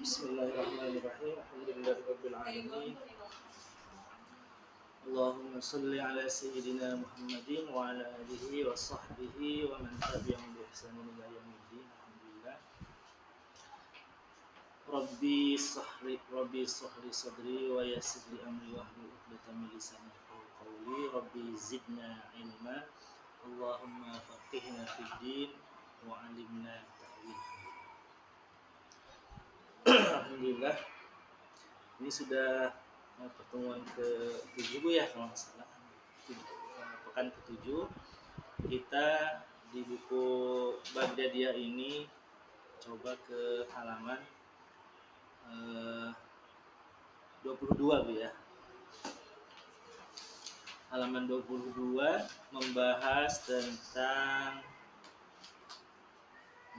Bismillahirrahmanirrahim. Alhamdulillahirabbil alamin. Allahumma shalli ala sayyidina Muhammadin wa ala alihi wa sahbihi wa man tabi'ahum bi ihsanin ila yaumiddin. Alhamdulillah. Rabbi shrah sadri wa yassir li amri wahlul 'uqdatam min lisani yafqahu qawli. Rabbi zidna ilma. Allahumma faqihna fid din wa 'allimna ta'wil. Alhamdulillah. Ini sudah pertemuan ke-7 ya kalau nggak salah. Pekan ke-7 kita di buku Baghdadiyah ini coba ke halaman 22 Bu ya. Halaman 22 membahas tentang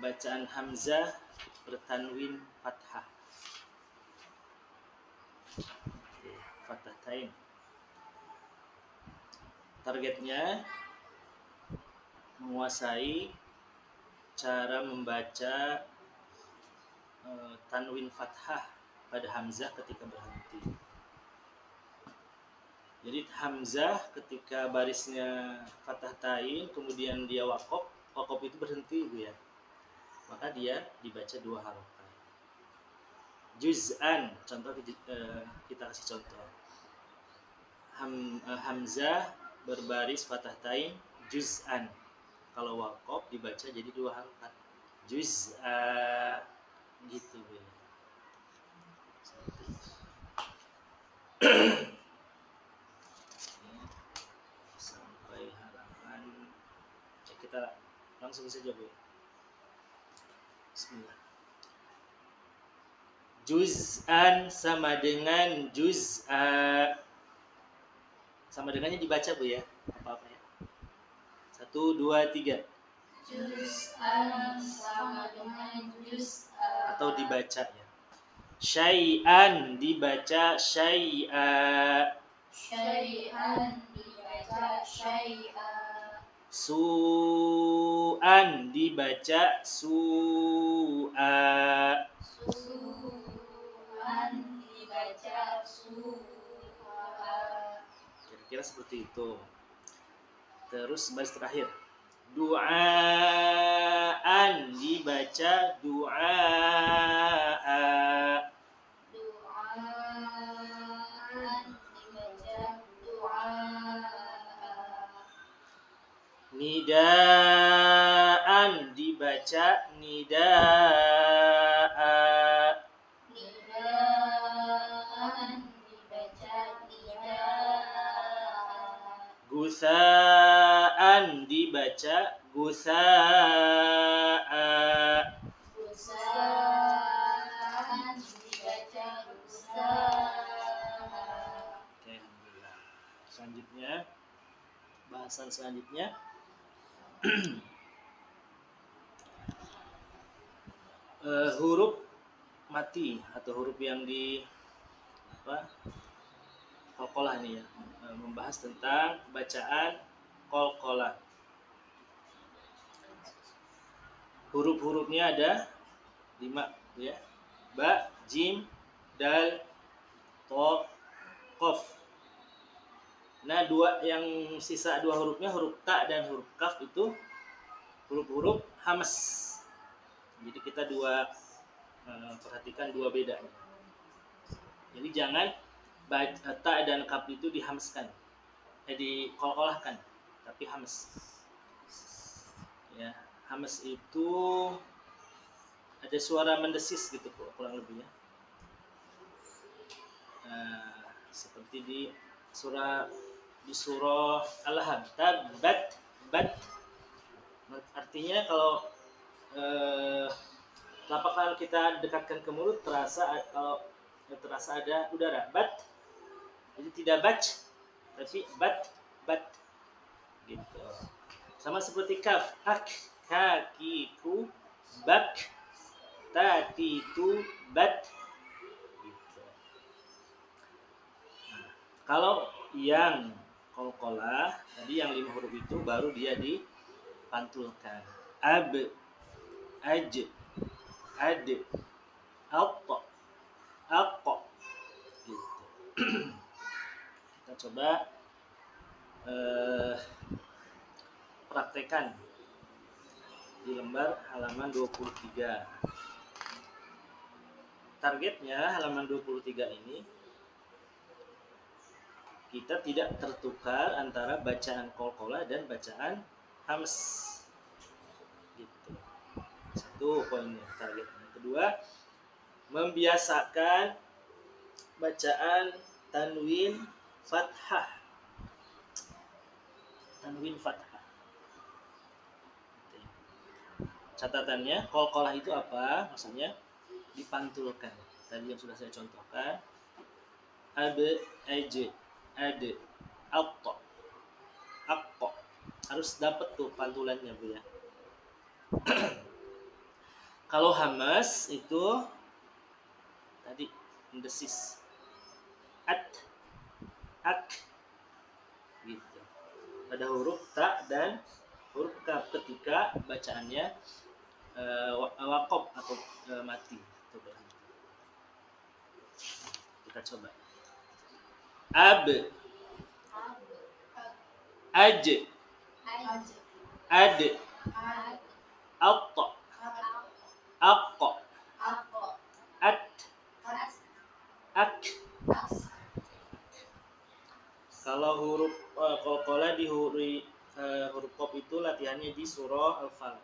bacaan hamzah bertanwin fathah. Fathatain. Targetnya menguasai cara membaca tanwin fathah pada hamzah ketika berhenti. Jadi hamzah ketika barisnya fathah tain kemudian dia waqaf itu berhenti Bu ya. Maka dia dibaca 2 harokat. Juz'an, contoh kita kasih contoh. Hamzah berbaris fathah tain juz'an. Kalau waqaf dibaca jadi 2 harokat. Juz'a gitu Bu. Sampai halaman kita langsung saja Bu. Bismillah. Juz'an sama dengan juz'a. Sama dengannya dibaca Bu ya. Apa-apa ya. 1, 2, 3. Juz'an sama dengan juz'a. Atau dibaca ya. Syai'an dibaca syai'a. Syai'an dibaca syai'a. Su'an dibaca su'a. Su'an dibaca su'a. Kira-kira seperti itu. Terus baris terakhir. Du'aan dibaca du'a'a. Du'aan dibaca du'a'a. Nidaan dibaca nida'a. Nidaan dibaca nida'a. Gusaan dibaca gusa'a. Gusaan dibaca gusa'a. Oke, alhamdulillah. Selanjutnya, bahasan selanjutnya huruf mati atau huruf yang di qalqalah ini ya, membahas tentang bacaan qalqalah. Huruf-hurufnya ada 5 ya. Ba, jim, dal, to, qaf. Nah, yang sisa 2 hurufnya huruf ta dan huruf kaf itu huruf-huruf hamas. Jadi kita perhatikan 2 beda. Jadi jangan ta dan kaf itu dihamskan, diqalqalahkan, tapi hamas. Ya, hamas itu ada suara mendesis gitu kurang lebih ya. Seperti di surah Al-Lahab, tabat bat. Artinya kalau telapak tangan kita dekatkan ke mulut terasa ada udara. Bat. Jadi tidak bat, tapi bat gitu. Sama seperti kaf, hak, kakiku, bak, tatitu, bat gitu. Nah, kalau yang qalqalah tadi yang 5 huruf itu baru dia dipantulkan. Ab, aj, ad, at, coba praktekan di lembar halaman 23. Targetnya halaman 23 ini kita tidak tertukar antara bacaan qalqalah dan bacaan hams. Gitu. Satu poinnya targetnya. Kedua, membiasakan bacaan tanwin fathah. Tanwin fathah. Catatannya, qalqalah itu apa? Maksudnya dipantulkan. Tadi yang sudah saya contohkan. Ab, aj, ad, alqa, aqqa. Harus dapat tuh pantulannya, Bu ya. Kalau hamas itu tadi indesis. Ak, gitu. Ada huruf ta dan huruf kaf ketika bacaannya waqaf atau mati atau berhenti. Kita coba. Ab, aj, ad, alqa, aqqa, at, ak. Kalau huruf qalqalah di huruf qaf itu latihannya di surah Al-Falaq.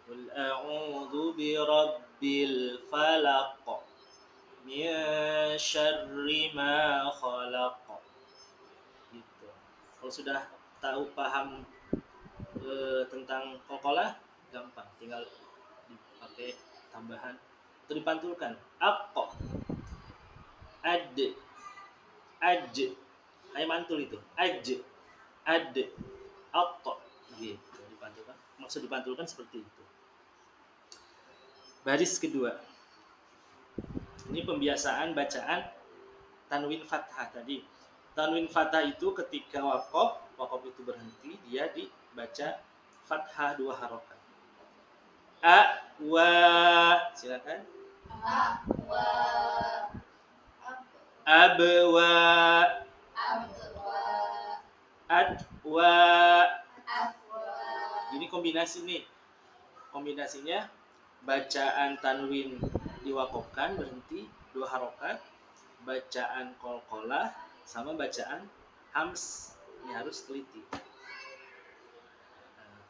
Qul a'udzu birabbil falaq min syarri ma khalaq. Gitu. Kalau sudah tahu paham tentang qalqalah, gampang, tinggal dipakai tambahan atau dipantulkan. Aqqa, ad, aj, kayak mantul itu. Aj, ad, alqa, gitu dipantulkan. Maksud dipantulkan seperti itu. Baris kedua. Ini pembiasaan bacaan tanwin fathah tadi. Tanwin fathah itu ketika waqaf itu berhenti, dia dibaca fathah 2 harokat. A, wa, silakan. Abwa, Abwa, atwa. Ini kombinasi nih. Kombinasinya bacaan tanwin diwaqafkan berhenti 2 harokat, bacaan qalqalah sama bacaan hams. Ini harus teliti.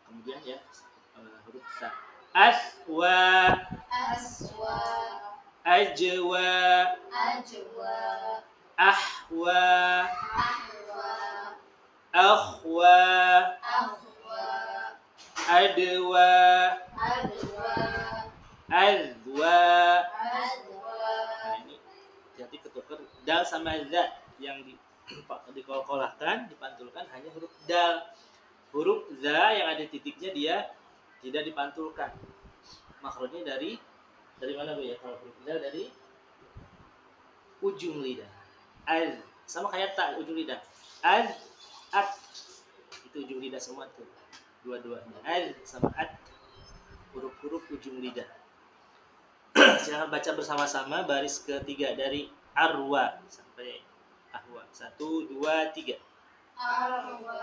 Kemudian ya huruf ta. Aswa, ajwa, ahwa, akhwa, adwa, azwa. Nah ini jadi ketukar dal sama za yang dikolkolahkan, dipantulkan hanya huruf dal. Huruf za yang ada titiknya dia tidak dipantulkan. Makhrajnya dari mana, Bu ya? Kalau huruf za dari ujung lidah. Az sama kayak ta ujung lidah. Az, at. Itu ujung lidah semua tuh. Dua-duanya. Az sama at. Huruf-huruf ujung lidah. Silakan baca bersama-sama baris ketiga dari arwa sampai ahwa. 1, 2, 3. arwa,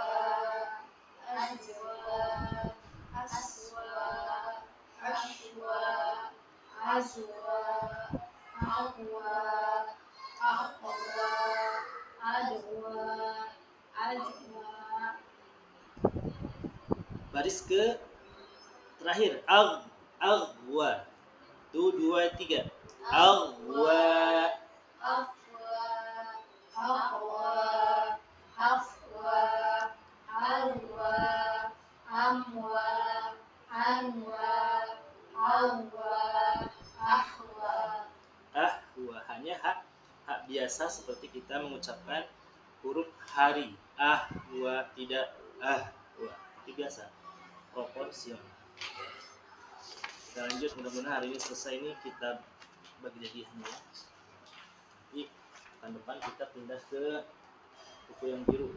ajwa, aswa, ashwa, azwa, ahwa, akhwa, adwa, ajwa. Baris ke terakhir aghwa. 1, 2, 3. Aghwa, Afwa, akhwa, hafwa, alwa, amwa, anwa, awwa, ahwa. ahwa. Hanya hak biasa seperti kita mengucapkan huruf hari. Ahwa, tidak ahwa. Itu biasa. Proporsional. Kita lanjut, mudah-mudahan hari ini selesai ini kita bagi jadinya. Jadi pekan depan kita pindah ke buku yang biru.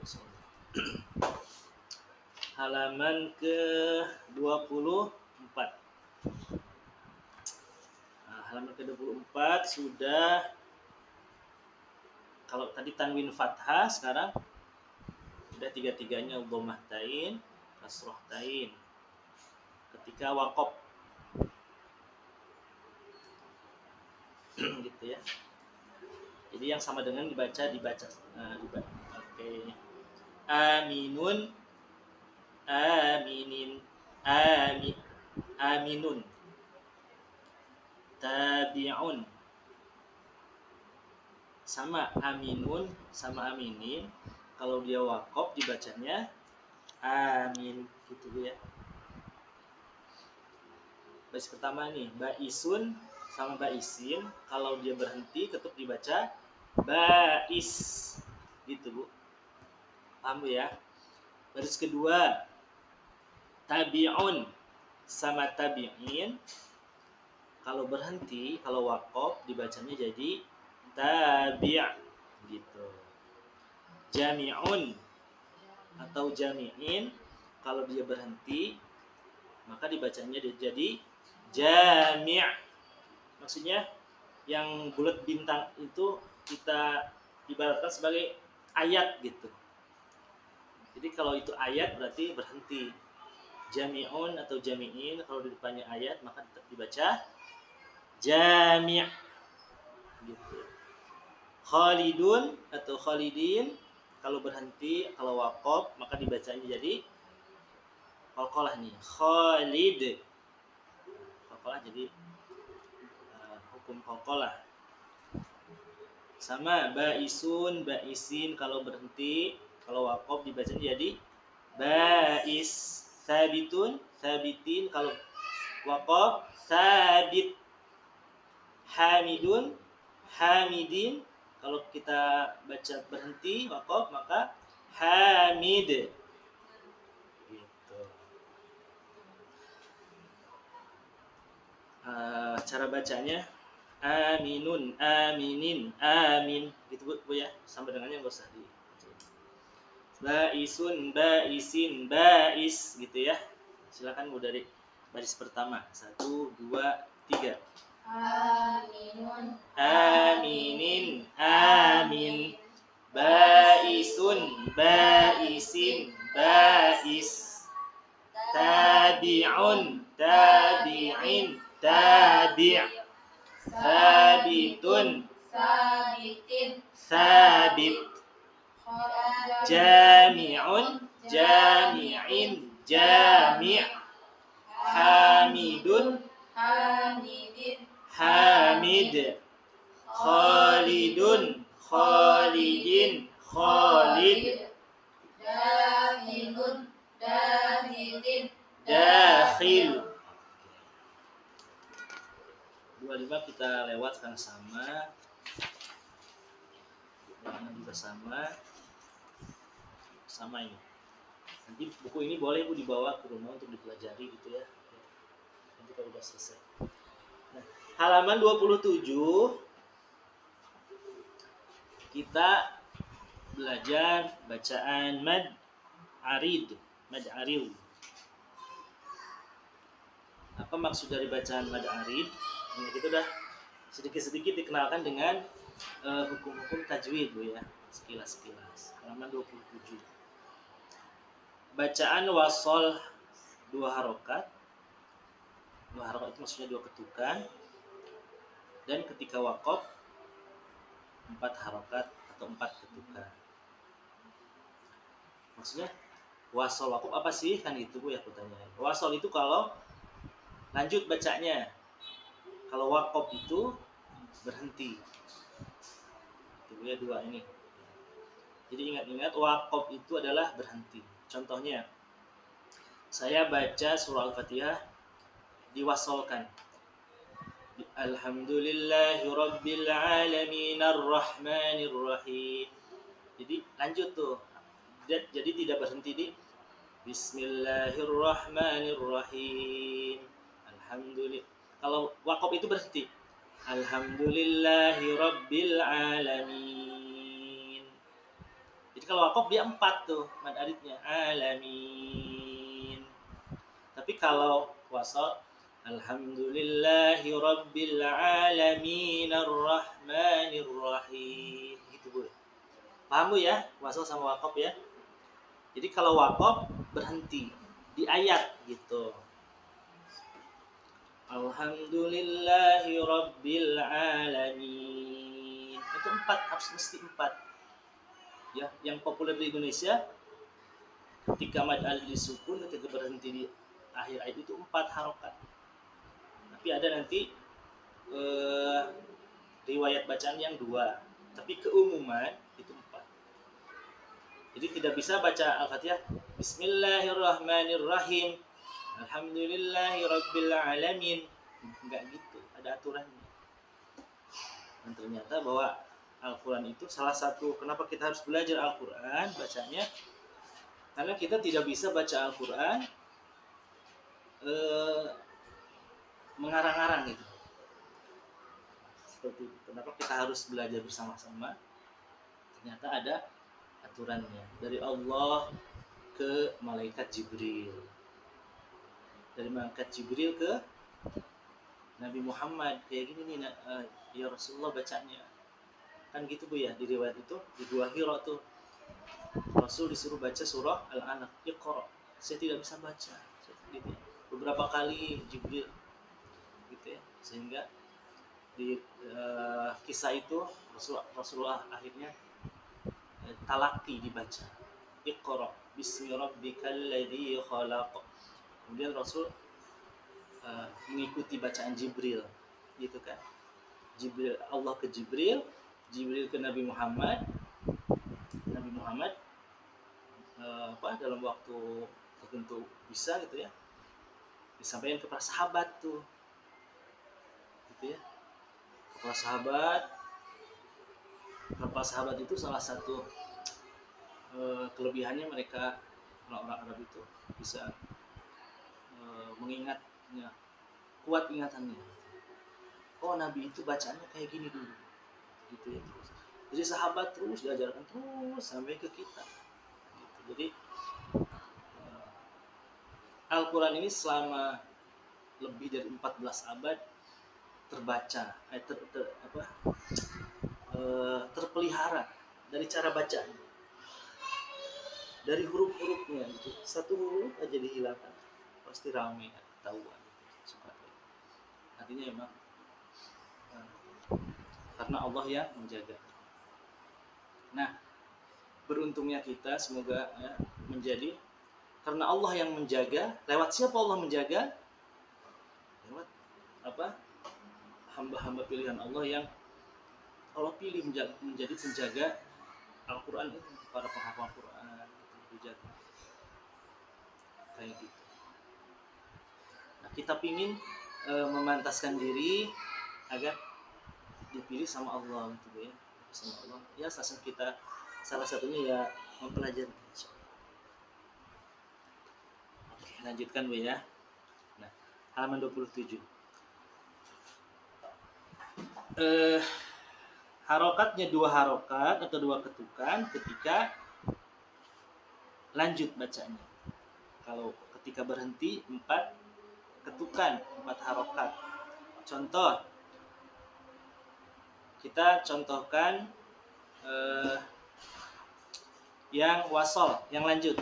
Halaman ke 24. Nah, halaman ke 24 sudah, kalau tadi tanwin fathah, sekarang Sudah tiga-tiganya dhammahtain, kasrahtain. Ketika waqaf gitu ya. Jadi yang sama dengan dibaca. Oke. Aminun, aminin, aminun, tabi'un. Sama aminun sama aminin, kalau dia waqaf dibacanya amin gitu ya. Baris pertama nih, baisun sama baisin, kalau dia berhenti tetap dibaca bais gitu Bu. Paham Bu ya? Baris kedua, tabi'un sama tabi'in, kalau berhenti, kalau waqaf dibacanya jadi tabi' gitu. Jami'un atau jami'in, kalau dia berhenti maka dibacanya jadi jami'. Maksudnya yang bulat bintang itu kita ibaratkan sebagai ayat gitu. Jadi kalau itu ayat berarti berhenti. Jami'un atau jami'in, kalau di depannya ayat maka tetap dibaca jami' gitu. Khalidun atau khalidin, kalau berhenti, kalau waqaf maka dibacanya jadi qalqalah nih, Khalid. Qalqalah jadi hukum qalqalah. Sama baisun, baisin, kalau berhenti, kalau waqaf dibacanya jadi bais. Sabitun, sabitin, kalau waqaf sabit. Hamidun, hamidin, kalau kita baca berhenti waqaf maka hamid gitu. Cara bacanya aminun, aminin, amin gitu Bu ya, sama dengannya enggak usah di baisun, baisin, bais gitu ya. Silakan Bu dari baris pertama, 1, 2, 3. Aminun, Aminin, amin. Baisun, baisin, bais. Tabi'un, tabi'in, tabi'. Sabitun, sabitin, sabit. Jami'un, jami'in, jami'. Hamidun, hamidin, hamid. Khalidun, khalidin, khalid. dakhilun, dakhilin, Dakhil. 25 kita lewatkan sama. Yang juga sama ini. Nanti buku ini boleh Bu dibawa ke rumah untuk dipelajari gitu ya. Nanti kalau udah selesai. Nah, halaman 27 kita belajar bacaan mad arid. Mad arid. Apa maksud dari bacaan mad arid? Ini kita udah sedikit-sedikit dikenalkan dengan hukum-hukum tajwid Bu ya, sekilas-sekilas. Halaman 27. Bacaan wasol 2 harokat. 2 harokat itu maksudnya 2 ketukan. Dan ketika waqaf 4 harokat atau 4 ketukan. Maksudnya wasol waqaf apa sih? Kan gitu Bu ya pertanyaannya. Wasol itu kalau lanjut bacanya. Kalau waqaf itu berhenti. Itu ya 2 ini. Jadi ingat-ingat waqaf itu adalah berhenti. Contohnya, saya baca surah Al-Fatihah diwasolkan. Alhamdulillahi rabbil alamin arrahmanir rahim. Jadi lanjut tuh. Jadi tidak berhenti di Bismillahirrahmanirrahim. Alhamdulillah. Kalau waqaf itu berhenti. Alhamdulillahi rabbil alamin. Jadi kalau waqaf dia 4 tuh mad aridnya, alamin. Tapi kalau wasal, alhamdulillahi rabbil alamin arrahmanir rahim. Gitu Bu. Paham Bu ya? Wasal sama waqaf ya? Jadi kalau waqaf berhenti di ayat gitu. Alhamdulillahi Rabbil Alamin. Itu 4, harus mesti 4. Ya, yang populer di Indonesia ketika mad alif disukun, ketika berhenti di akhir ayat itu 4 harokat. Tapi ada nanti riwayat bacaan yang 2. Tapi keumuman itu 4. Jadi tidak bisa baca Al-Fatihah Bismillahirrahmanirrahim. Alhamdulillahi Rabbil Alamin. Enggak gitu, ada aturannya. Dan ternyata bahwa Al-Quran itu salah satu kenapa kita harus belajar Al-Quran bacanya, karena kita tidak bisa baca Al-Quran mengarang-arang gitu. Seperti itu. Kenapa kita harus belajar bersama-sama? Ternyata ada aturannya dari Allah ke malaikat Jibril, dari malaikat Jibril ke Nabi Muhammad, kayak gini nih ya Rasulullah bacanya kan gitu Bu ya. Di riwayat itu di Gua Hira tuh Rasul disuruh baca surah Al-Alaq, Iqra. Saya tidak bisa baca gitu ya. Beberapa kali Jibril gitu ya, sehingga di kisah itu Rasulullah akhirnya talaki dibaca Iqra bismi rabbikal ladzi khalaq. Kemudian Rasul mengikuti bacaan Jibril gitu kan. Jibril, Allah ke Jibril, Jibril ke Nabi Muhammad, Nabi Muhammad dalam waktu tertentu bisa gitu ya disampaikan kepada sahabat tuh gitu ya. Para sahabat itu salah satu kelebihannya mereka orang-orang Arab itu bisa mengingatnya, kuat ingatannya. Oh Nabi itu bacaannya kayak gini dulu gitu ya terus. Jadi sahabat terus diajarkan terus sampai ke kita gitu. Jadi Al-Quran ini selama lebih dari 14 abad terbaca, terpelihara dari cara bacanya, dari huruf-hurufnya gitu. Satu huruf aja dihilangkan pasti ramai ketahuan gitu. Artinya memang karena Allah yang menjaga. Nah, beruntungnya kita semoga ya, menjadi karena Allah yang menjaga. Lewat siapa Allah menjaga? Lewat hamba-hamba pilihan Allah yang Allah pilih menjadi penjaga Al-Quran ini, para penghafal Quran dijaga kayak gitu. Nah, kita pingin memantaskan diri agar dipilih sama Allah gitu ya, sama Allah. Ya salah satunya ya mempelajari. Oke, lanjutkan Bu ya. Nah, halaman 27. Harokatnya 2 harokat atau 2 ketukan ketika lanjut bacanya. Kalau ketika berhenti 4 ketukan, 4 harokat. Contoh, kita contohkan yang wasol, yang lanjut.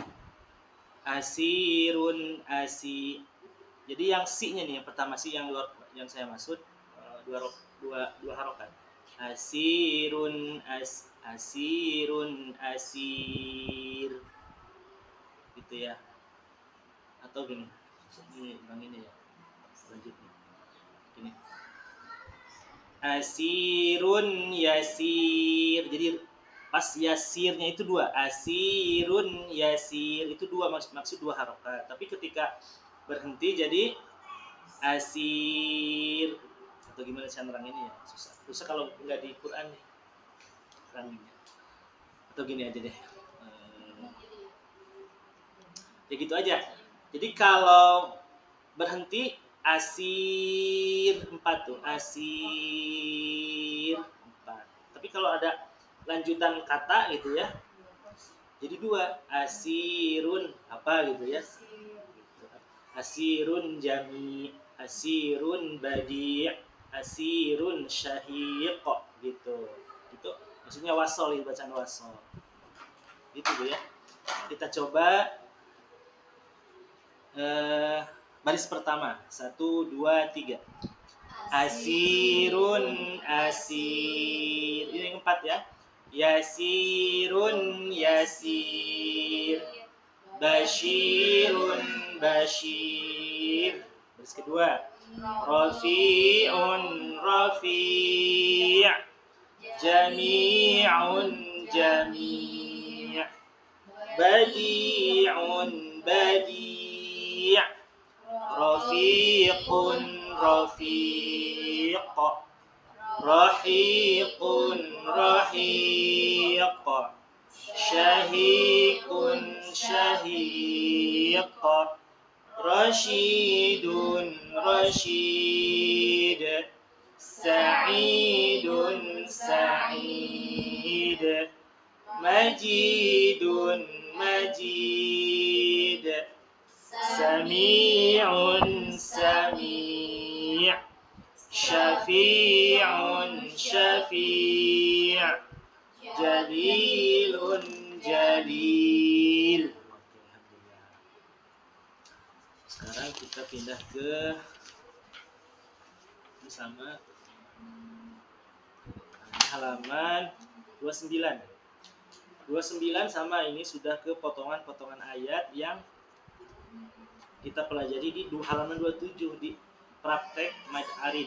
Asirun asi. Jadi yang si-nya nih, yang pertama si yang yang saya maksud 2 harokat. Asirun asirun asir. Gitu ya. Atau gini. Ini bang ini ya. Lanjutnya. Gini. Asirun yasir. Jadi pas yasirnya itu 2. Asirun yasir itu 2, maksud 2 harokat. Tapi ketika berhenti jadi asir. Atau gimana saya neranginnya ya, susah kalau nggak di Quran nih neranginnya. Atau gini aja deh, ya gitu aja. Jadi kalau berhenti asir 4 tuh, asir 4. Tapi kalau ada lanjutan kata gitu ya, jadi 2, asirun apa gitu ya, asirun jami, asirun badi', asirun syahiq gitu. Itu maksudnya wasol, bacaan wasol. Gitu Bu ya. Kita coba baris pertama. 1, 2, 3. Asirun, asir. Ini yang 4 ya. Yasirun, yasir. Bashirun, bashir. Baris kedua. Rafi'un, rafi'. Jami'un, jami'. Badi'un, badi'. Rafiqun, rafiq. Rahiqun, rahiq. Syahiqun, syahiq. Rashidun, rashid. Sa'idun, sa'id. Majidun, majid. Sami'un, sami'. Syafi'un, syafi'. Jalilun, jalil. Sekarang kita pindah ke bersama halaman 29. 29 sama ini sudah ke potongan-potongan ayat yang kita pelajari di halaman 27 di praktek mad arid.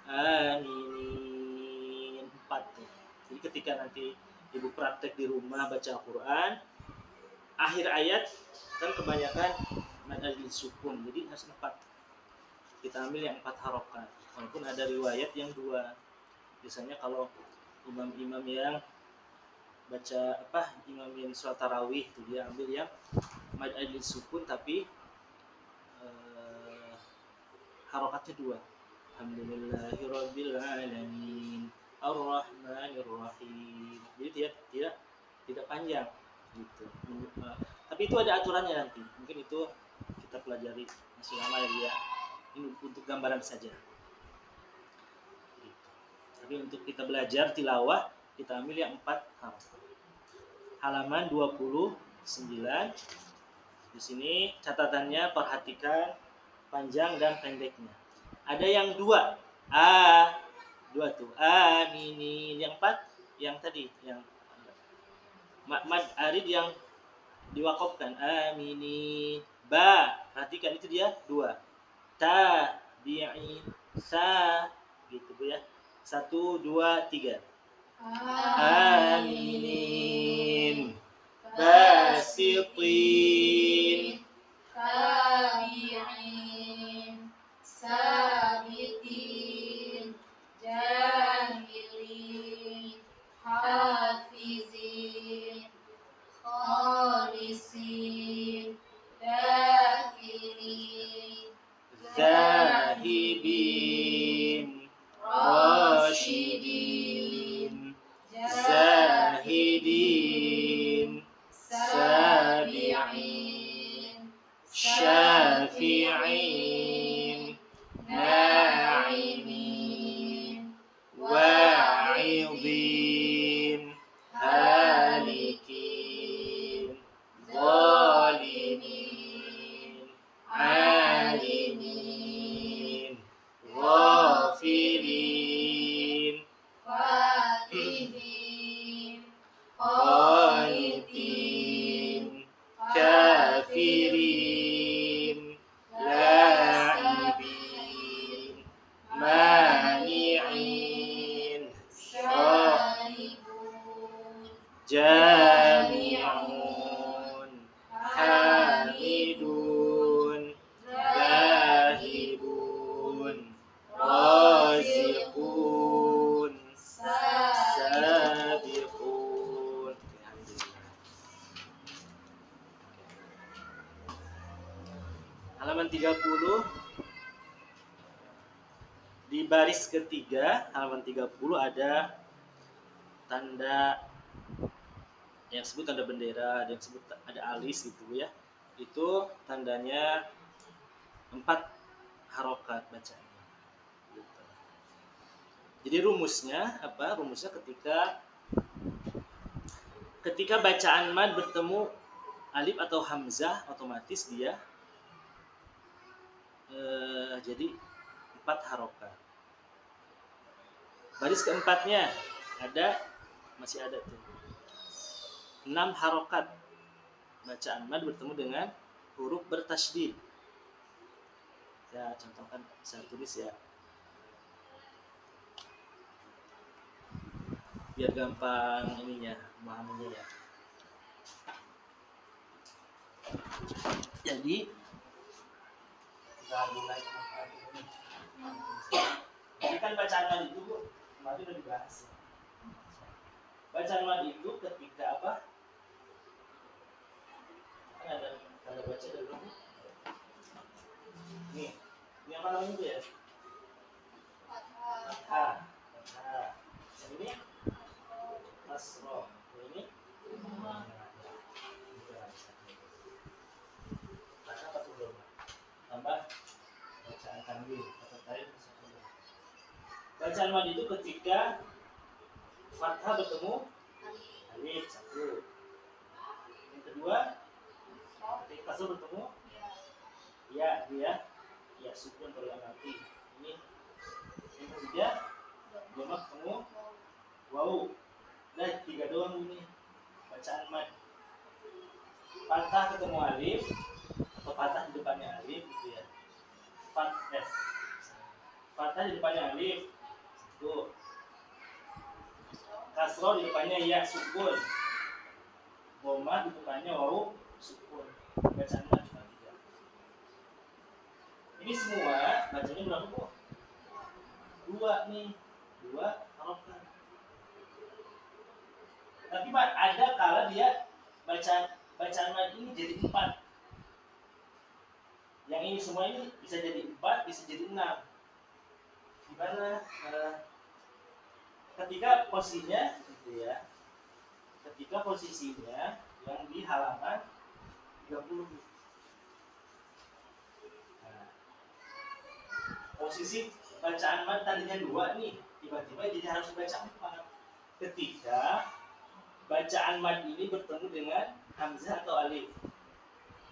Ini 4 tuh. Jadi ketika nanti ibu praktek di rumah baca Al-Quran, akhir ayat kan kebanyakan mad arid sukun, jadi harus 4. Kita ambil yang 4 harokat. Walaupun ada riwayat yang 2. Biasanya kalau imam-imam yang baca imam yang sholat tarawih itu dia ambil yang mad arid sukun tapi harokatnya 2. Alhamdulillahirabbil alamin arrahmanir rahim. Jadi dia tidak panjang gitu. Tapi itu ada aturannya nanti. Mungkin itu kita pelajari masih lama ya dia. Ini untuk gambaran saja. Gitu. Tapi untuk kita belajar tilawah kita ambil yang 4 harokat. Halaman 29. Di sini catatannya perhatikan panjang dan pendeknya. Ada yang 2. 2 tuh. Aminin. Yang 4 yang tadi yang mad arid yang diwakafkan. Aminin. Ba. Perhatikan itu dia 2. Ta bi'in sa gitu ya. 1 2 3. Aminin. Basitin. Tabi'in. Sabitin. Jahilin. Hafizin. Khalisin. Dakhilin. Zahibin. Rashidin. Zahidin. Sabi'in. Syafi'in. Na'imin. Wa'idin. Halikin. Zalimin. Alimin. Ghafilin. Fatihim. Qanitin. Kafirin. La'ibin. Mani'in. Syaribun. Jami'un. Hamidun. Zahibun. Raziqun. Sabiqun. Halaman 30 di baris ketiga, halaman 30 ada tanda yang disebut tanda bendera, ada yang disebut ada alis gitu ya. Itu tandanya 4 harokat bacanya. Gitu. Jadi rumusnya apa? Rumusnya ketika ketika bacaan mad bertemu alif atau hamzah, otomatis dia jadi 4 harokat. Baris keempatnya masih ada tuh 6 harokat bacaan mad bertemu dengan huruf bertasydid. Saya contohkan, saya tulis ya, biar gampang ininya, memahaminya ya. Jadi kita mulai ini. Jadi kan bacaan mad itu Bu, kemarin udah dibahas ya. Bacaan mad itu ketika apa? Kan ada tanda baca dari Bu. Nih, ini apa namanya Bu ya? Fathah. Fathah. Yang ini kasroh. Yang ini fathah atau belum? Tambah bacaan tanwin atau tarik. Bacaan mad itu ketika fathah bertemu alif, satu. Yang kedua, ketika kasroh bertemu ya, dia ya sukun kalau yang nanti. Ini yang ketiga, jamak ketemu wow. Nah, 3 doang ini bacaan mad. Fathah ketemu alif atau fathah di depannya alif gitu ya. Fathah di depannya alif, tuh. Kasroh di depannya ya sukun. Dhamma di depannya waw sukun. Bacaan mad cuma 3. Ini semua bacanya berapa Bu? 2 nih, 2 harokat. Tapi ada kala dia bacaan mad ini jadi 4. Yang ini semua ini bisa jadi 4, bisa jadi 6. Gimana? Ketika posisinya gitu ya. Ketika posisinya yang di halaman 30. Nah, posisi bacaan mad tadinya 2 nih, tiba-tiba jadi harus baca 4. Ketika bacaan mad ini bertemu dengan hamzah atau alif.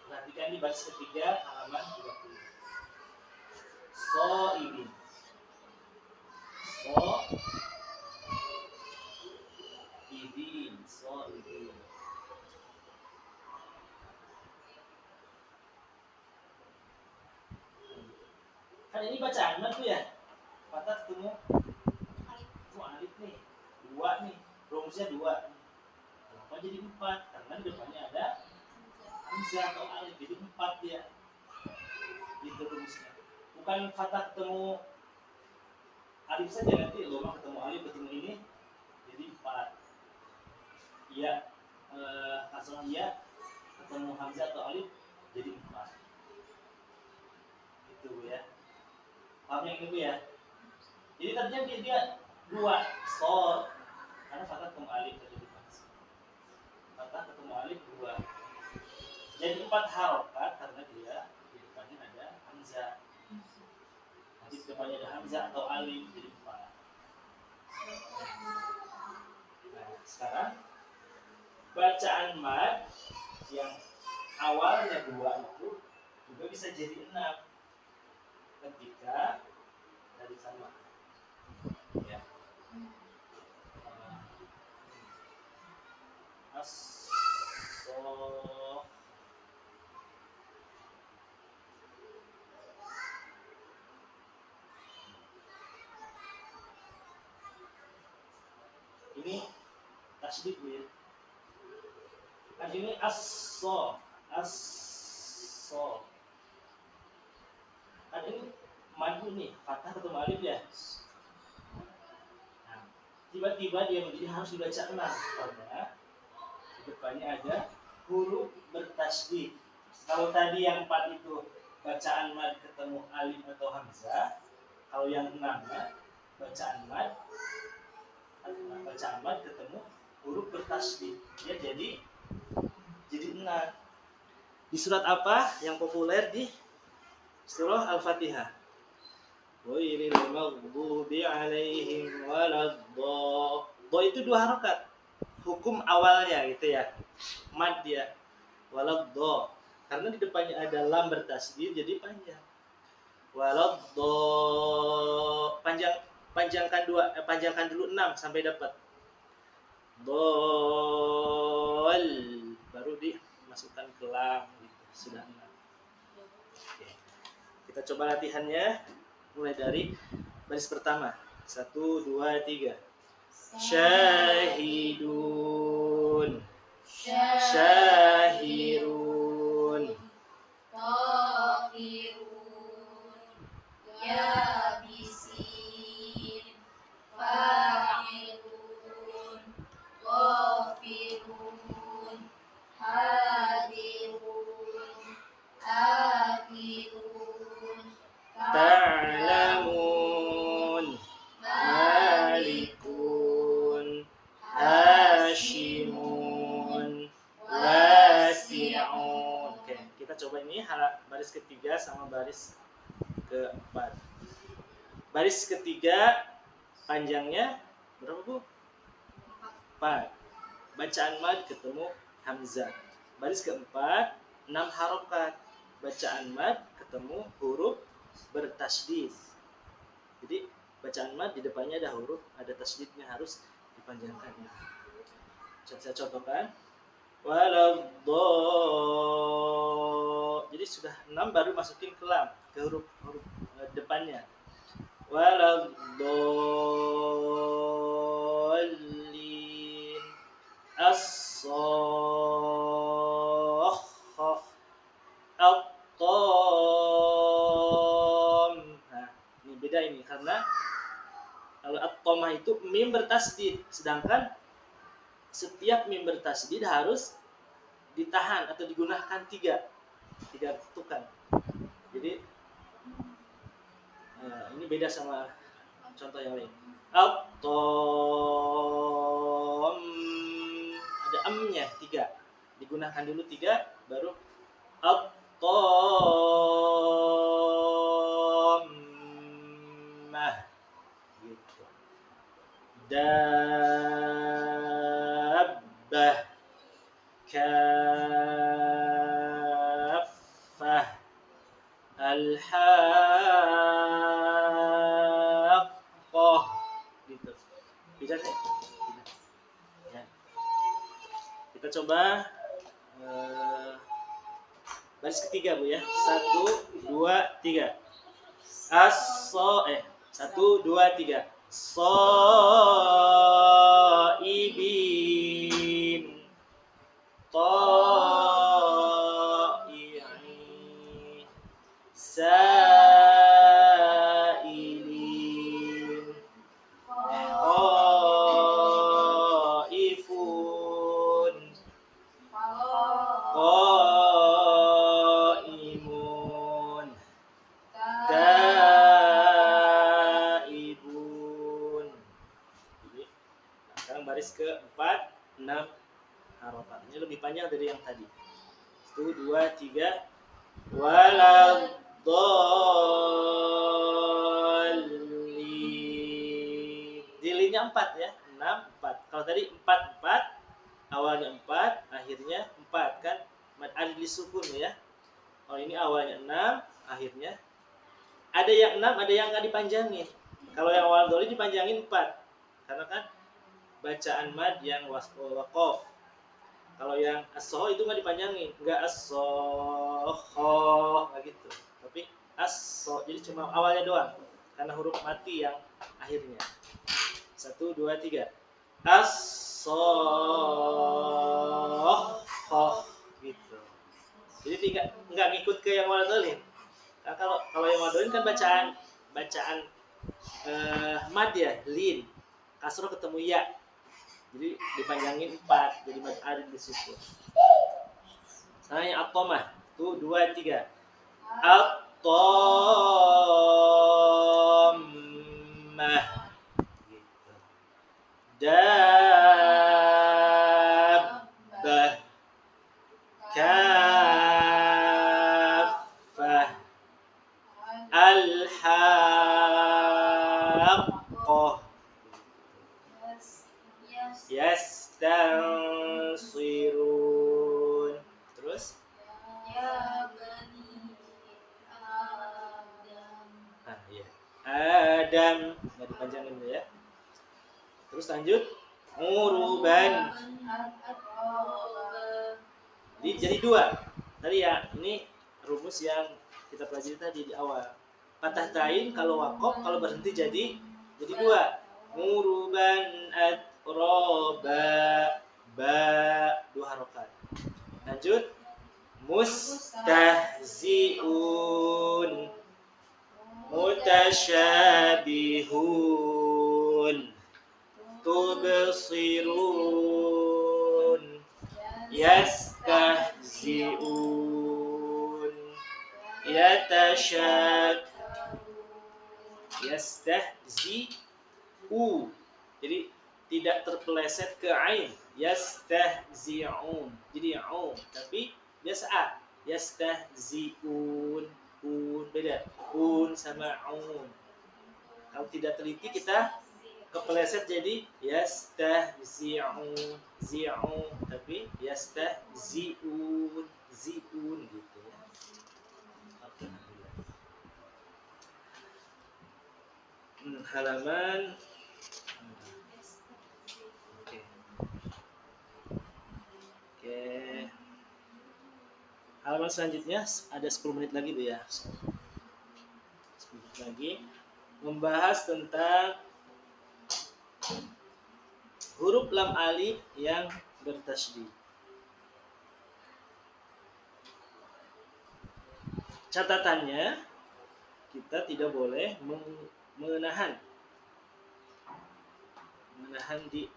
Perhatikan di baris ketiga halaman 30. So'ibin. So'ibin. Kan ini bacaan mad tuh ya. Fathah ketemu alif nih. 2 nih. Rumusnya 2 nih. Kenapa jadi 4? Karena di depannya ada hamzah atau alif, jadi 4 dia. Itu rumusnya. Bukan fathah ketemu alif saja, nanti dhamma ketemu alif ketemu ini jadi 4. Iya, kasroh iya ketemu hamzah atau alif jadi 4. Itu Bu ya. Paham yang ini Bu ya? Jadi tadinya dia 2 so, karena fathah ketemu alif jadi 4. Fathah ketemu alif 2. Jadi 4 harokat karena dia di depannya ada hamzah. Nanti di depannya ada hamzah atau alif jadi 4. Nah, sekarang bacaan mad yang awalnya 2 itu juga bisa jadi 6 ketika dari sama ya. Ini tasydid ya. Kan ini as-so. Kan ini madu nih, fathah ketemu alif ya. Nah, tiba-tiba dia menjadi harus dibaca 6 karena di depannya ada huruf bertasydid. Kalau tadi yang 4 itu bacaan mad ketemu alif atau hamzah, kalau yang 6-nya bacaan mad ketemu huruf bertasydid. Dia jadi 6. Di surat apa yang populer di surah Al-Fatihah? Ghairil maghdubi alaihim waladdallin. Do itu 2 harokat. hukum awalnya gitu ya. Mad dia. Waladdo. Karena di depannya ada lam bertasydid jadi panjang. Waladdo. Panjangkan dulu 6 sampai dapat. Dol. Baru dimasukkan ke lam gitu. Sudah 6. Oke. Kita coba latihannya mulai dari baris pertama. 1 2 3. Syahidun. Syahirun. Tahirun. Yabisin. Fa'ilun. Ghafirun. Hadirun. Akilun. Ta'lamun. Malikun. Hashimun. Wasi'un. Oke, kita coba ini baris ketiga sama baris keempat. Baris ketiga panjangnya berapa, Bu? 4. Bacaan mad ketemu hamzah. Baris keempat 6 harokat. Bacaan mad ketemu huruf bertasydid. Jadi bacaan mad di depannya ada huruf, ada tasydidnya, harus dipanjangkan. Saya contohkan. Waladdo. Jadi sudah 6 baru masukin ke lam, ke huruf depannya. Waladdallin. As-sakhah. At-tom. Nah, ini beda ini karena kalau at-tomah itu mim bertasydid, sedangkan setiap mim bertasydid harus ditahan atau digunakan 3 ketukan. Jadi ini beda sama contoh yang lain. At-tom, ada am-nya 3, digunakan dulu 3 baru at-tommah gitu. Dabbah. Kaffah. Al-haqqah gitu. Bisa sih? Ya. Kita coba baris ketiga, Bu ya. 1 2 3. 1 2 3. Shaibin. Ta'i'in. Sa'ilin. Khaifun. Qaimun. Taibun. Jadi, sekarang baris ke-4 6 harokat. Ini lebih panjang dari yang tadi. 1 2 3. Waladdallin. Dilinnya 4 ya. 6 4. Kalau tadi 4 4, awalnya 4, akhirnya 4 kan? Mad alif disukun ya. Kalau ini awalnya 6, akhirnya ada yang 6, ada yang enggak dipanjangin. Kalau yang waladdallin dipanjangin 4. Karena kan bacaan mad yang waqaf. Kalau yang as-soh itu nggak dipanjangin, nggak as-soh, nggak gitu. Tapi as-soh, jadi cuma awalnya doang, karena huruf mati yang akhirnya. 1 2 3. As-soh, gitu. Jadi nggak ngikut ke yang waladdallin. Nah, kalau yang waladdallin kan bacaan mad ya, lin, kasroh ketemu ya. Jadi dipanjangin 4, jadi mad alif disukun. Sekarang yang at-tomah. 1 2 3. At-tommah. Gitu. Dabbah. Kaffah. Al-haqqah. Yes. yastansirun. Terus Ya bani Adam. ya. Adam, nggak dipanjangin dulu ya. Terus lanjut uruban. Jadi dua. Tadi ya, ini rumus yang kita pelajari tadi di awal. Patah tain kalau wakof, kalau berhenti jadi dua. Muruban atroba ba, dua harokat. Lanjut mustahziun mutasyabihun tubsirun yastahziun yastahzi'u. Jadi tidak terpeleset ke ain. Yastahzi'un. Jadi tapi biasa a. Yastahzi'un. Un beda. Un sama un. Kalau tidak teliti kita kepeleset jadi yastahzi'un. Zi'un. Tapi yastahzi'un. Zi'un gitu ya. Oke. Halaman halaman selanjutnya ada 10 menit lagi Bu ya. 10 menit lagi membahas tentang huruf lam alif yang bertasydid. Catatannya kita tidak boleh menahan di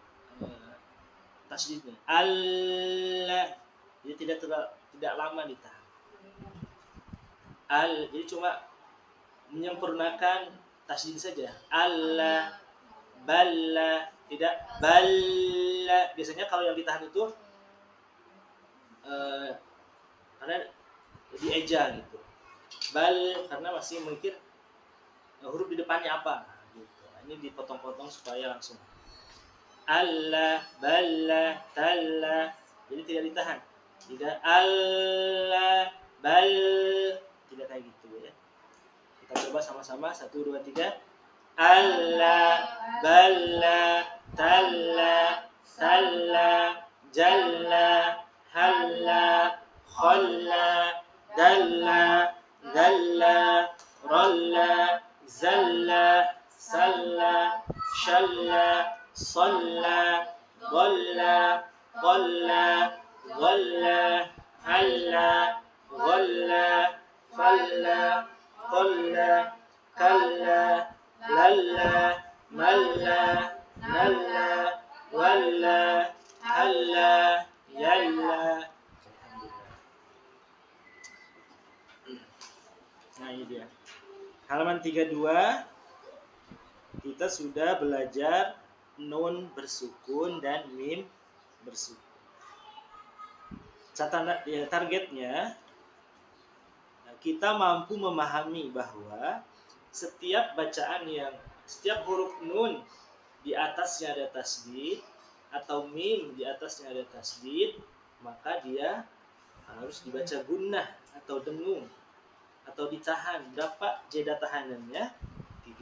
tasydidnya. Allah, jadi tidak lama ditahan. Jadi cuma menyempurnakan tasydid saja. Allah, balla, tidak balla. Biasanya kalau yang ditahan itu karena dieja gitu. Bal karena masih mikir huruf di depannya apa gitu. Ini dipotong-potong supaya langsung. Allah, balla, talla. Jadi tidak ditahan. Tidak Allah, bal. Tidak kayak gitu ya. Kita coba sama-sama 1 2 3. Allah, balla, talla, salla, jalla, halla, khalla, dalla, dhalla, ralla, zalla, salla, shalla, صلى ضل ضل ضل هلا غلا فلا قل كلا للا ملا نلا ولا هلا يلا. Nah ini dia. Halaman 32 kita sudah belajar nun bersukun dan mim bersukun. Targetnya kita mampu memahami bahwa setiap huruf nun di atasnya ada tasydid atau mim di atasnya ada tasydid, maka dia harus dibaca gunnah atau dengung atau ditahan. Berapa jeda tahanannya?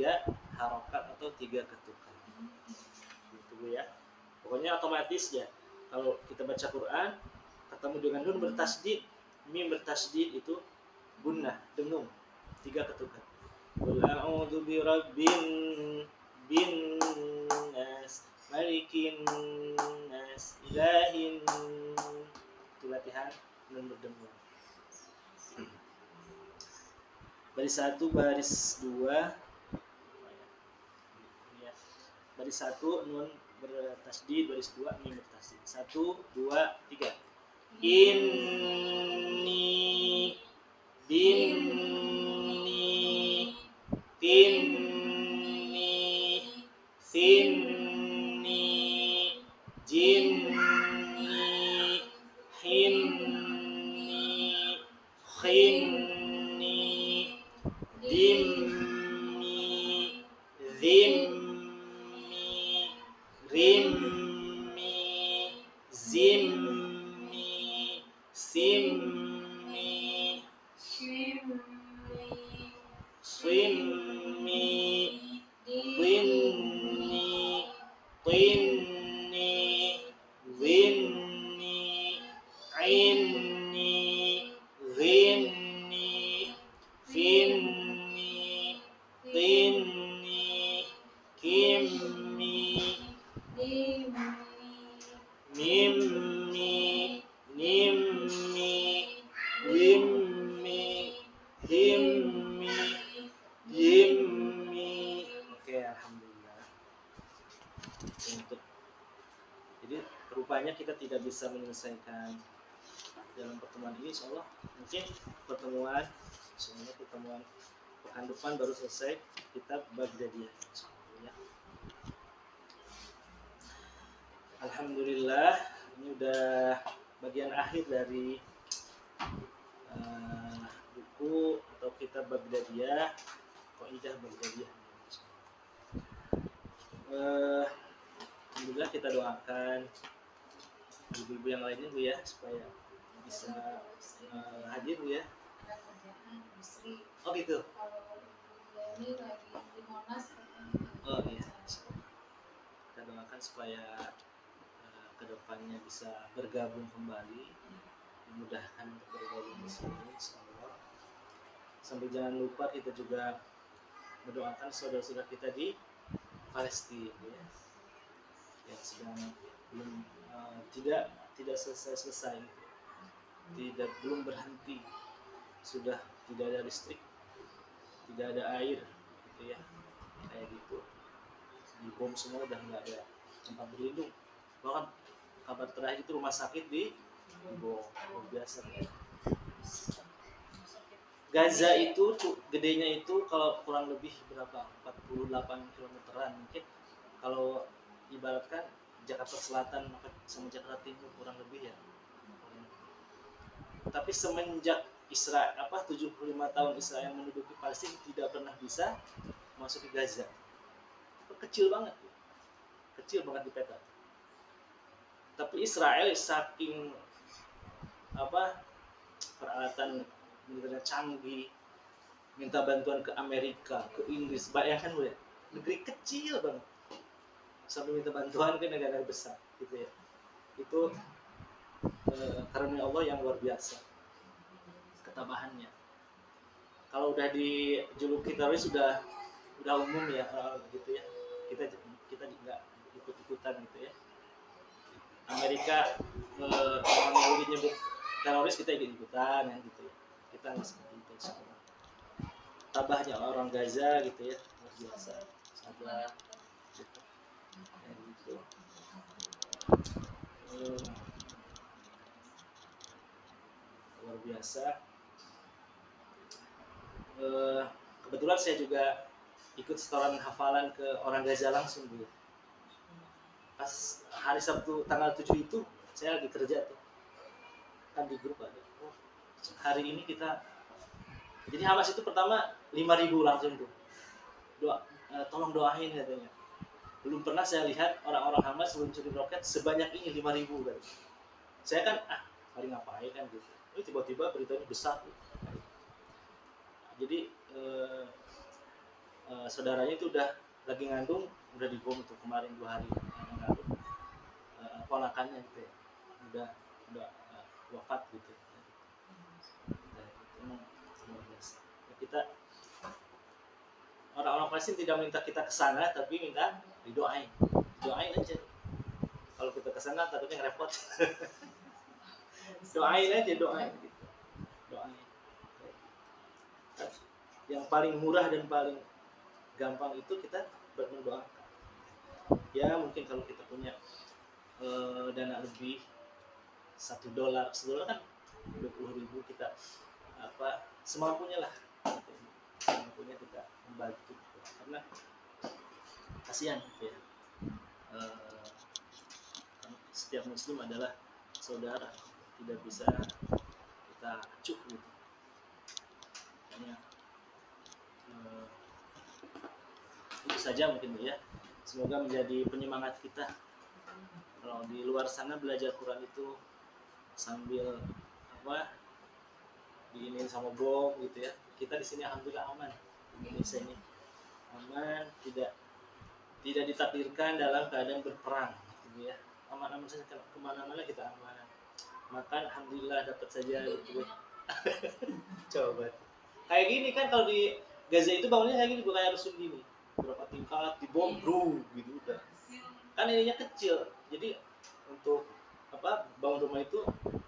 3 harokat atau 3 ketukan. Ya. Pokoknya otomatis ya. Kalau kita baca Quran ketemu dengan nun bertasydid, mim bertasydid itu gunnah, dengung, 3 ketukan. Qul a'udzu birabbin nas, malikin nas, ilahin. Itu latihan nun berdengung. Baris 1, baris 2. Baris 1 nun bertasydid, baris 2 mim bertasydid. 1 2 3. Inni dinni tinni sinni jinni hinni khinni dimmi dhimmi rimmi qinni, zinni, inni, zinni, finni, qinni, kimmi, mimmi, nimmi, wimmi, himmi, yimmi. Oke, alhamdulillah. Untuk jadi rupanya kita tidak bisa menyelesaikan dalam pertemuan ini, insyaallah mungkin pertemuan pekan depan baru selesai kitab Baghdadiyah, insyaallah ya. Alhamdulillah, ini udah bagian akhir dari buku atau kitab Baghdadiyah, Qaidah Baghdadiyah. Alhamdulillah, kita doakan ibu-ibu yang lainnya Bu ya, supaya bisa hadir Bu ya. Oh gitu. Oh iya. Kita doakan supaya kedepannya bisa bergabung kembali, dimudahkan untuk bergabung di sini, insyaallah. Sambil jangan lupa kita juga mendoakan saudara-saudara kita di Palestina ya, yang sedang belum tidak selesai, belum berhenti, sudah tidak ada listrik, tidak ada air, gitu ya, kayak gitu, dibom semua, udah nggak ada tempat berlindung. Bahkan kabar terakhir itu rumah sakit dibom, luar biasa. Gaza itu gedenya itu kalau kurang lebih berapa? 48 kilometeran mungkin. Kalau ibaratkan Jakarta Selatan sama Jakarta Timur kurang lebih ya. Tapi semenjak 75 tahun Israel menduduki Palestina, tidak pernah bisa masuk ke Gaza. Itu kecil banget di peta. Tapi Israel saking peralatan militernya canggih, minta bantuan ke Amerika, ke Inggris, bayangkan boleh, negeri kecil banget sampai minta bantuan ke negara besar, gitu ya. Itu karunia Allah yang luar biasa, ketabahannya. Kalau udah dijuluki teroris sudah umum ya, gitu ya. Kita nggak ikut-ikutan gitu ya. Amerika Yahudi nyebut teroris, kita ikut-ikutan ya, gitu ya. Kita nggak seperti itu semua. Tabahnya orang Gaza gitu ya, luar biasa, sabar gitu. Gitu. Luar biasa. Kebetulan saya juga ikut setoran hafalan ke orang Gaza langsung dulu. Pas hari Sabtu tanggal 7 itu saya lagi kerja tuh, kan di grup ada, hari ini kita, jadi Hamas itu pertama 5.000 langsung tuh, tolong doain katanya. Belum pernah saya lihat orang-orang Hamas meluncurkan roket sebanyak ini, 5.000 kan. Saya kan paling ngapain kan gitu. Tiba-tiba beritanya besar tuh. Jadi saudaranya itu udah lagi ngandung, udah dibom tuh kemarin 2 hari ngandung, ponakannya gitu ya, udah wafat gitu. Emang luar biasa. Kita orang-orang Palestina tidak minta kita ke sana, tapi minta doain aja. Kalau kita ke sana takutnya ngerepot. doain aja gitu. Doain. Yang paling murah dan paling gampang itu kita berdoa. Ya mungkin kalau kita punya dana lebih $1 kan 20.000, kita semampunya lah, semampunya kita membantu, karena kasihan gitu ya. Setiap muslim adalah saudara, tidak bisa kita acuh gitu. Makanya itu saja mungkin ya. Semoga menjadi penyemangat kita. Kalau di luar sana belajar Quran itu sambil diinin sama bom gitu ya. Kita di sini alhamdulillah aman. Indonesia ini aman, tidak tidak ditakdirkan dalam keadaan berperang gitu ya. Aman-aman saja, kemana-mana kita aman, makan alhamdulillah dapat saja gitu ya. Coba kayak gini kan, kalau di Gaza itu bangunnya kayak gini, bukan kayak rusun gini berapa tingkat dibom bro gitu udah, kan ininya kecil, jadi untuk apa bangun rumah itu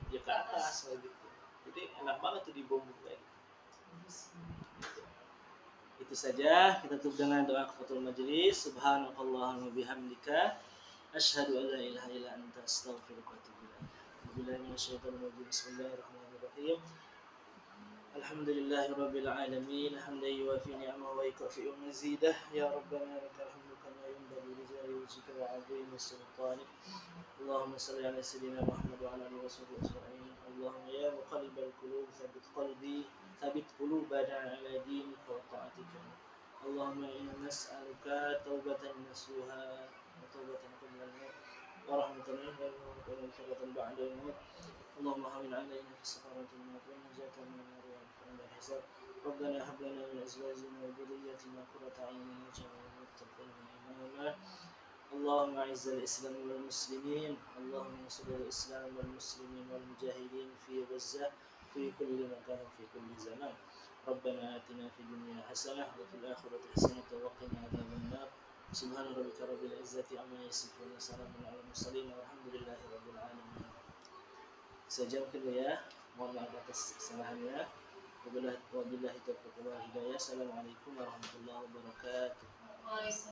ya ke atas kayak gitu, jadi enak banget tuh dibom kayak gitu. Itu saja, kita tutup dengan doa kafatul majelis. Subhanakallahumma bihamdika asyhadu an la ilaha illa anta astaghfiruka wa atubu ilaik. Billahi minasyaitonir rajim. Bismillahirrahmanirrahim. Alhamdulillahi rabbil alamin, hamdan yuwafi ni'amahu wa yukafi'u mazidah. Ya rabbana lakal hamdu kama yanbaghi li jalali wajhika wa 'azimi sultanik. Allahumma salli ala sayyidina Muhammad wa ala alihi washabihi ajma'in. Allahumma ya muqallibal qulub tsabbit qalbi, tsabbit qulubana ala dinika wa ta'atika. Allahumma inna nas'aluka taubatan nasuha wa taubatan qabla al-maut wa rahmatan 'inda al-maut wa maghfiratan ba'da al-maut. Allahumma hawwin 'alaina fi sakaratil maut wa najatan min an-nar wa 'inda al-hisab. Rabbana hab lana min azwajina wa dhurriyyatina qurrata a'yunin waj'alna lil muttaqina imama. اللهم اعز الاسلام والمسلمين، اللهم انصر الاسلام والمسلمين والمجاهدين في غزه في كل مكان في كل زمان. ربنا اتنا في الدنيا حسنه وفي الاخره حسنه وقنا عذاب النار. سبحان ربك رب العزه عما يصفون وسلام على المرسلين والحمد لله رب العالمين. Sejauh itu ya, mohon maaf atas kesalahannya. Wabillahi taufiq wal hidayah. Assalamualaikum warahmatullahi wabarakatuh.